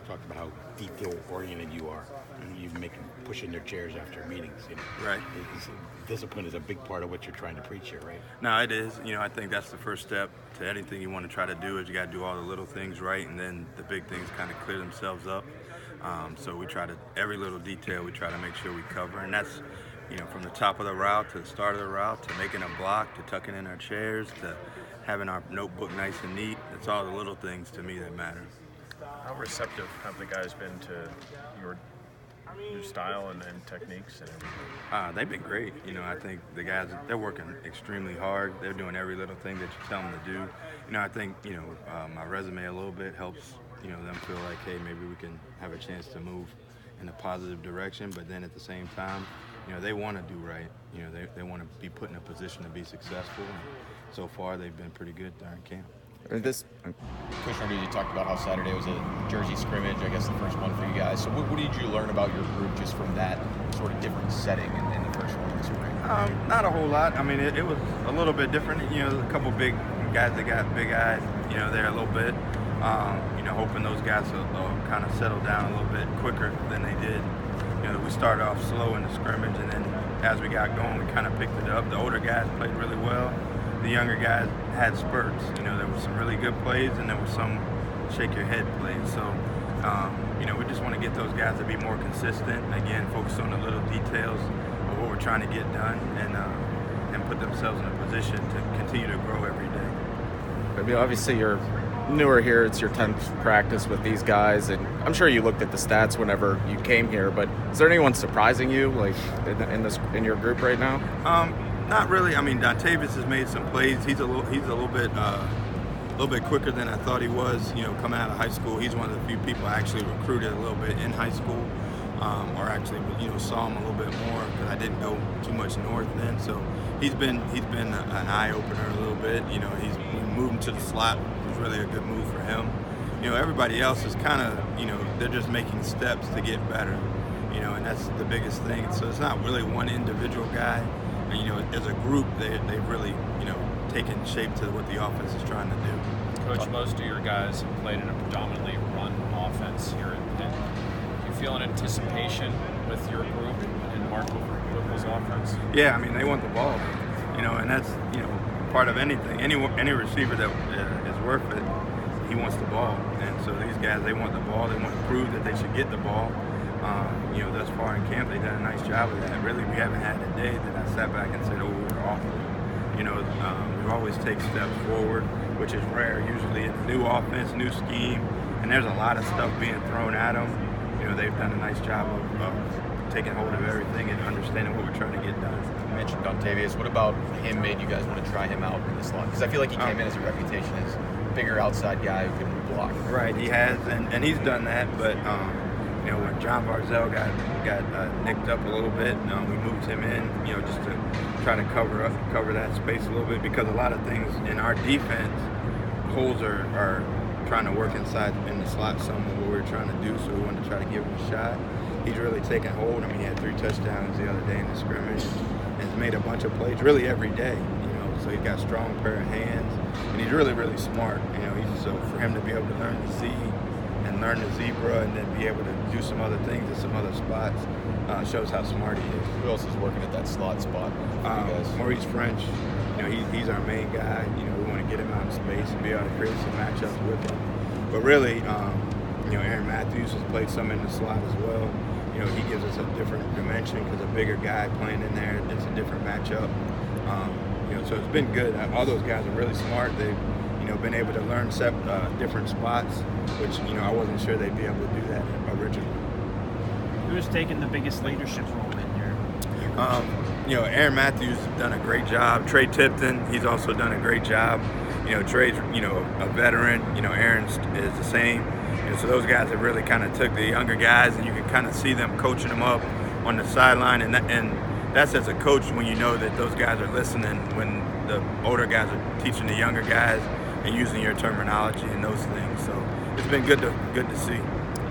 talked about how detail-oriented you are. And you make them pushing their chairs after meetings. Right. Discipline is a big part of what you're trying to preach here, right? No, it is. I think that's the first step to anything you want to try to do is you got to do all the little things right, and then the big things kind of clear themselves up. So we try to, every little detail we try to make sure we cover, and that's, from the top of the route to the start of the route to making a block to tucking in our chairs to having our notebook nice and neat. It's all the little things to me that matter. How receptive have the guys been to your style and techniques and everything? They've been great. I think the guys, they're working extremely hard. They're doing every little thing that you tell them to do. I think, my resume a little bit helps, them feel like, hey, maybe we can have a chance to move in a positive direction. But then at the same time, they want to do right. They want to be put in a position to be successful. And so far, they've been pretty good during camp. Coach Norby, you talked about how Saturday was a jersey scrimmage, I guess the first one for you guys. So what did you learn about your group just from that sort of different setting in the first one in the spring? Not a whole lot. I mean, it was a little bit different. A couple big guys that got big eyes, there a little bit. Hoping those guys will kind of settle down a little bit quicker than they did. We started off slow in the scrimmage, and then as we got going, we kind of picked it up. The older guys played really well. The younger guys had spurts. There were some really good plays, and there were some shake your head plays. So, we just want to get those guys to be more consistent. Again, focus on the little details of what we're trying to get done, and put themselves in a position to continue to grow every day. Obviously, you're newer here. It's your 10th practice with these guys, and I'm sure you looked at the stats whenever you came here. But is there anyone surprising you, like in your group right now? Not really. I mean, Dontavius has made some plays. He's a little bit quicker than I thought he was. Coming out of high school, he's one of the few people I actually recruited a little bit in high school, or actually saw him a little bit more because I didn't go too much north then. So he's been an eye opener a little bit. He's moving to the slot. It's really a good move for him. Everybody else is kind of they're just making steps to get better. And that's the biggest thing. So it's not really one individual guy. As a group, they've really, taken shape to what the offense is trying to do. Coach, most of your guys have played in a predominantly run offense here in Pitt. Do you feel an anticipation with your group in Mark Whipple's offense? Yeah, I mean, they want the ball, and that's, part of anything. Any receiver that is worth it, he wants the ball. And so these guys, they want the ball. They want to prove that they should get the ball. Thus far in camp, they've done a nice job of that. Really, we haven't had a day that I sat back and said, oh, we were awful. We always take steps forward, which is rare. Usually in a new offense, new scheme, and there's a lot of stuff being thrown at them. They've done a nice job of taking hold of everything and understanding what we're trying to get done. You mentioned Dontavius. What about him made you guys want to try him out in this slot? Because I feel like he came in as a reputation as a bigger outside guy who can block. Right, he has, and he's done that, but when John Barzell got nicked up a little bit, we moved him in, just to try to cover that space a little bit, because a lot of things in our defense, holes are trying to work inside in the slot some of what we were trying to do, so we wanted to try to give him a shot. He's really taken hold. I mean, he had 3 touchdowns the other day in the scrimmage, and he's made a bunch of plays really every day, so he's got a strong pair of hands, and he's really, really smart, so for him to be able to learn to see and learn the zebra and then be able to do some other things at some other spots shows how smart he is. Who else is working at that slot spot for you guys? Maurice French, he's our main guy. We want to get him out in space and be able to create some matchups with him. But really, Aaron Matthews has played some in the slot as well. He gives us a different dimension because a bigger guy playing in there, it's a different matchup. So it's been good. All those guys are really smart. They've been able to learn different spots, which I wasn't sure they'd be able to do that originally. Who's taken the biggest leadership role in your Aaron Matthews has done a great job. Trey Tipton, he's also done a great job. Trey's a veteran. Aaron's is the same. So those guys have really kind of took the younger guys, and you can kind of see them coaching them up on the sideline, and that's as a coach when you know that those guys are listening when the older guys are teaching the younger guys and using your terminology and those things. So it's been good to see.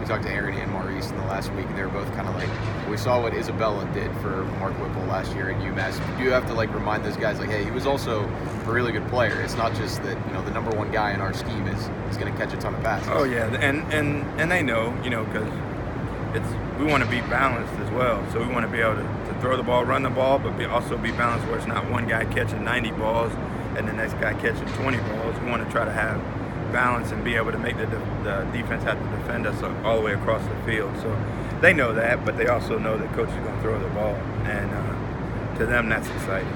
we talked to Aaron and Maurice in the last week, and they were both kind of like, we saw what Isabella did for Mark Whipple last year at UMass. Do you have to like remind those guys like, hey, he was also a really good player. It's not just that, you know, the number one guy in our scheme is going to catch a ton of passes. Oh yeah, and they know, you know, because we want to be balanced as well. So we want to be able to throw the ball, run the ball, but also be balanced where it's not one guy catching 90 balls and the next guy catching 20 balls. We want to try to have balance and be able to make the defense have to defend us all the way across the field. So they know that, but they also know that coach is going to throw the ball, and to them that's exciting.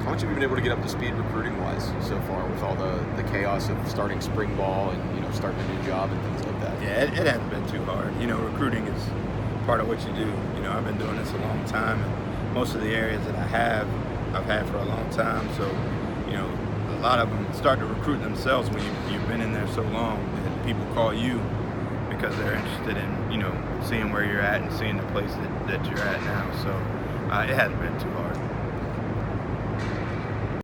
How much have you been able to get up to speed recruiting-wise so far with all the chaos of starting spring ball and, you know, starting a new job and things like that? Yeah, it hasn't been too hard. You know, recruiting is part of what you do. You know, I've been doing this a long time, and most of the areas that I've had for a long time. So, you know, a lot of them start to recruit themselves when you've been in there so long that people call you because they're interested in, you know, seeing where you're at and seeing the place that you're at now. So it hasn't been too hard.